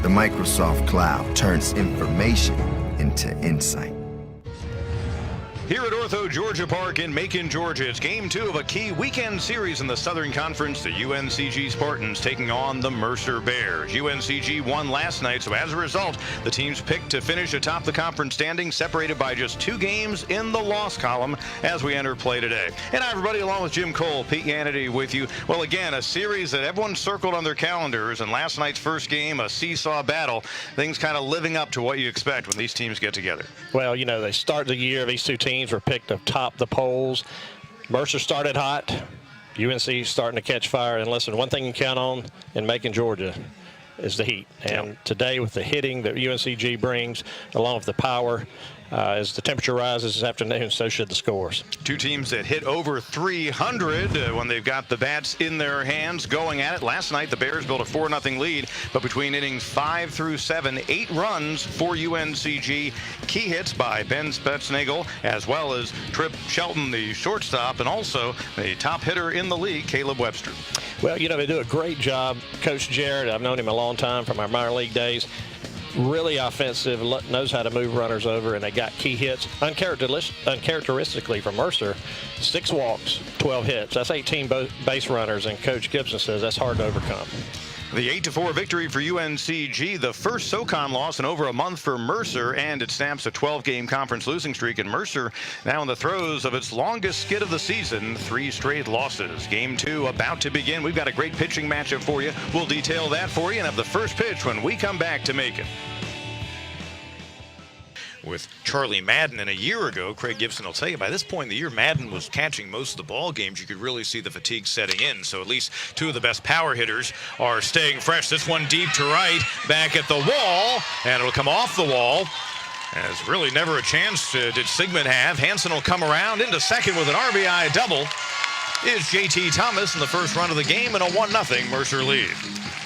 The Microsoft Cloud turns information into insight. Here at Ortho Georgia Park in Macon, Georgia, it's game 2 of a key weekend series in the Southern Conference. The Uncg Spartans taking on the Mercer Bears. Uncg won last night, so as a result, the teams picked to finish atop the conference standing, separated by just 2 games in the loss column as we enter play today. And hi, everybody, along with Jim Cole, Pete Yannity with you. Well, again, a series that everyone circled on their calendars, and last night's first game, a seesaw battle. Things kind of living up to what you expect when these teams get together. Well, you know, they start the year, these two teams were picked atop the polls. Mercer started hot. UNC starting to catch fire. And listen, one thing you can count on in Macon, Georgia is the heat. And today with the hitting that UNCG brings, along with the power, as the temperature rises this afternoon, so should the scores. 2 teams that hit over 300 when they've got the bats in their hands going at it. Last night, the Bears built a 4-0 lead, but between innings 5 through 7, 8 runs for UNCG. Key hits by Ben Spetsnagel, as well as Trip Shelton, the shortstop, and also the top hitter in the league, Caleb Webster. Well, you know, they do a great job. Coach Jarrett, I've known him a long time from our minor league days. Really offensive, knows how to move runners over, and they got key hits. Uncharacteristically from Mercer, 6 walks, 12 hits. That's 18 base runners, and Coach Gibson says that's hard to overcome. The 8-4 victory for UNCG, the first SoCon loss in over a month for Mercer, and it snaps a 12-game conference losing streak. And Mercer now in the throes of its longest skid of the season, 3 straight losses. Game 2 about to begin. We've got a great pitching matchup for you. We'll detail that for you and have the first pitch when we come back to Macon. With Charlie Madden, and a year ago, Craig Gibson will tell you, by this point in the year, Madden was catching most of the ball games. You could really see the fatigue setting in, so at least 2 of the best power hitters are staying fresh. This one deep to right, back at the wall, and it'll come off the wall. As really never a chance did Sigmund have. Hansen will come around into second with an RBI double. Is JT Thomas in the first run of the game, and a 1-0 Mercer lead.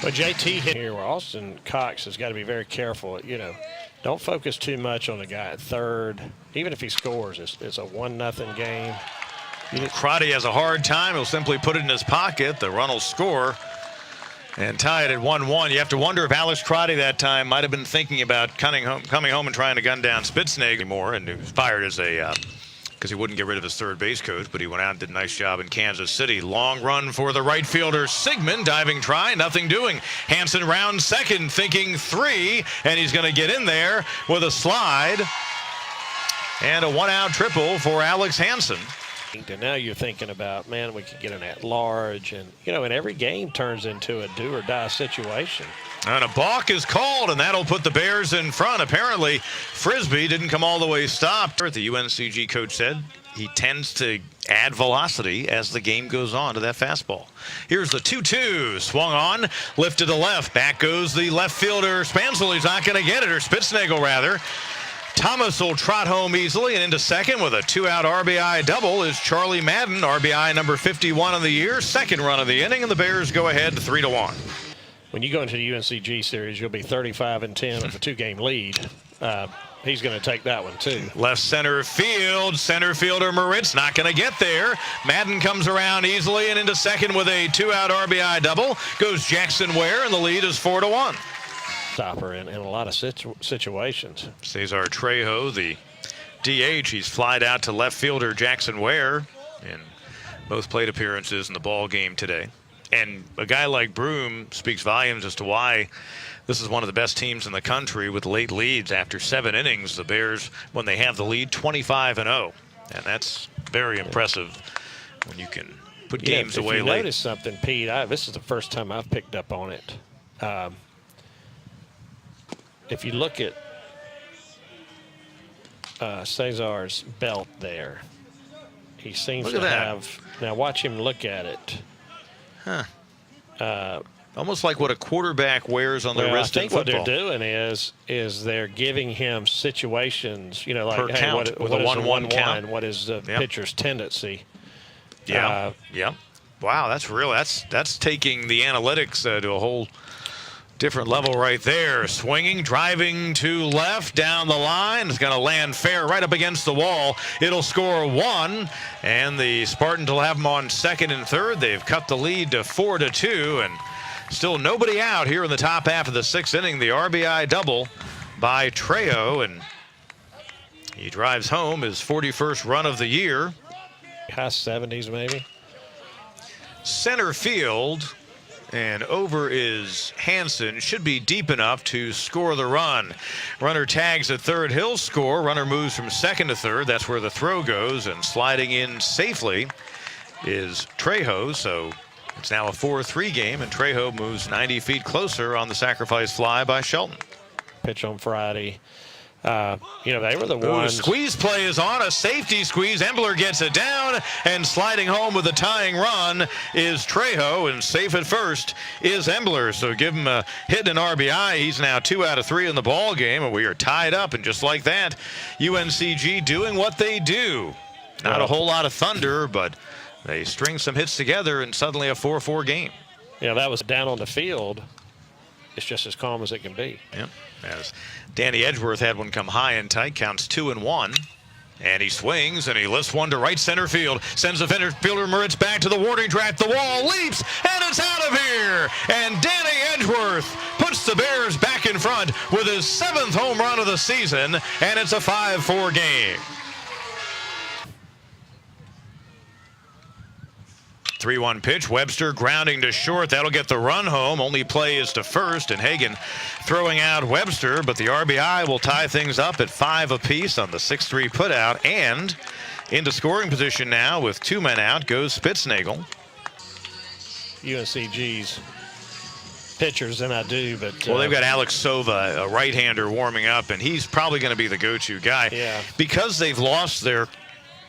But JT hit here where Austin Cox has got to be very careful, you know. Don't focus too much on the guy at third. Even if he scores, it's a 1-0 game. Crotty has a hard time. He'll simply put it in his pocket. The run will score and tie it at 1-1. You have to wonder if Alex Crotty that time might have been thinking about coming home and trying to gun down Spitsnagel more, and he was fired as a because he wouldn't get rid of his third base coach, but he went out and did a nice job in Kansas City. Long run for the right fielder, Sigmund, diving try, nothing doing. Hansen round second, thinking 3, and he's going to get in there with a slide. And a 1-out triple for Alex Hansen. And now you're thinking about, man, we could get an at-large, and, you know, and every game turns into a do-or-die situation. And a balk is called, and that'll put the Bears in front. Apparently, Frisbee didn't come all the way stopped. The UNCG coach said he tends to add velocity as the game goes on to that fastball. Here's the 2-2, swung on, lifted to left. Back goes the left fielder, Spansel. He's not going to get it, or Spitsnagel, rather. Thomas will trot home easily, and into second with a 2-out RBI double is Charlie Madden, RBI number 51 of the year, second run of the inning, and the Bears go ahead 3-1. When you go into the UNCG series, you'll be 35-10 with a 2-game lead. He's going to take that one, too. Left center field. Center fielder Moritz not going to get there. Madden comes around easily and into second with a 2-out RBI double. Goes Jackson Ware, and the lead is 4-1. Stopper in a lot of situations. Cesar Trejo, the DH, he's flied out to left fielder Jackson Ware in both plate appearances in the ball game today. And a guy like Broom speaks volumes as to why this is one of the best teams in the country with late leads after 7 innings. The Bears, when they have the lead, 25-0. And that's very impressive when you can put games away late. If you notice something, Pete, this is the first time I've picked up on it. If you look at Cesar's belt there, he seems to have, now watch him look at it. Huh. Almost like what a quarterback wears on their wrist in football. I think what they're doing is they're giving him situations, you know, like, hey, count, what is a 1-1 count? What is the pitcher's tendency? Yeah. Wow, that's taking the analytics to a whole different level right there. Swinging, driving to left, down the line. It's going to land fair right up against the wall. It'll score 1, and the Spartans will have them on second and third. They've cut the lead to 4-2, and Still nobody out here in the top half of the 6th inning. The RBI double by Trejo, and he drives home his 41st run of the year. High 70s maybe. Center field, and over is Hansen. Should be deep enough to score the run. Runner tags at third. He'll score. Runner moves from second to third. That's where the throw goes, and sliding in safely is Trejo. So it's now a 4-3 game, and Trejo moves 90 feet closer on the sacrifice fly by Shelton. Pitch on Friday. They were the ones. Squeeze play is on, a safety squeeze. Embler gets it down, and sliding home with a tying run is Trejo, and safe at first is Embler. So give him a hit and an RBI. He's now 2 out of 3 in the ball game, and we are tied up. And just like that, UNCG doing what they do. Not a whole lot of thunder, but they string some hits together, and suddenly a 4-4 game. Yeah, that was down on the field. It's just as calm as it can be. Yep. As Danny Edgeworth had one come high and tight, counts 2-1. And he swings, and he lifts one to right center field. Sends the fielder Moritz back to the warning track. The wall leaps, and it's out of here. And Danny Edgeworth puts the Bears back in front with his 7th home run of the season, and it's a 5-4 game. 3-1 pitch. Webster grounding to short. That'll get the run home. Only play is to first, and Hagan throwing out Webster, but the RBI will tie things up at 5 apiece on the 6-3 putout. And into scoring position now with 2 men out goes Spitznagel. UNCG's pitchers, and I do, but well, they've got Alex Sova, a right-hander, warming up, and he's probably going to be the go-to guy. Yeah. Because they've lost their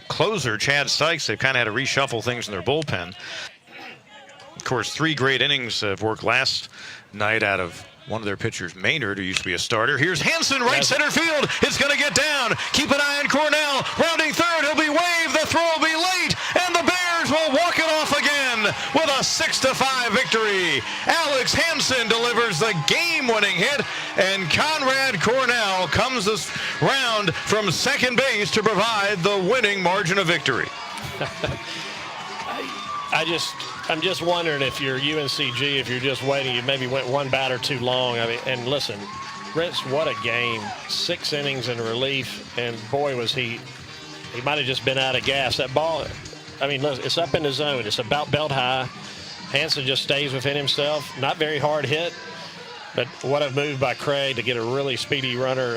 closer, Chad Sykes, they've kind of had to reshuffle things in their bullpen. Of course, 3 great innings of work last night out of one of their pitchers, Maynard, who used to be a starter. Here's Hansen, right center field. It's going to get down. Keep an eye on Cornell. Rounding third. He'll be waved. The throw will be late, and the Bears will walk it off again with a 6-5 victory. Alex Hansen delivers the game-winning hit, and Conrad Cornell comes this round from second base to provide the winning margin of victory. I'm just wondering if you're UNCG, if you're just waiting, you maybe went one batter too long. I mean, and listen, Rich, what a game. 6 innings in relief, and boy, was he might have just been out of gas. That ball, I mean, look, it's up in the zone. It's about belt high. Hansen just stays within himself. Not very hard hit, but what a move by Craig to get a really speedy runner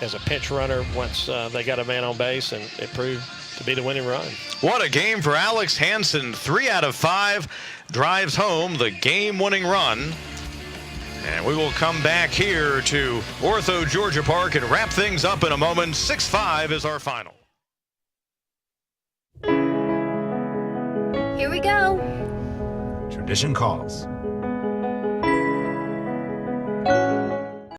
as a pinch runner once they got a man on base, and it proved to be the winning run. What a game for Alex Hansen. 3 out of 5 drives home the game-winning run. And we will come back here to Ortho Georgia Park and wrap things up in a moment. 6-5 is our final. Here we go. Tradition calls.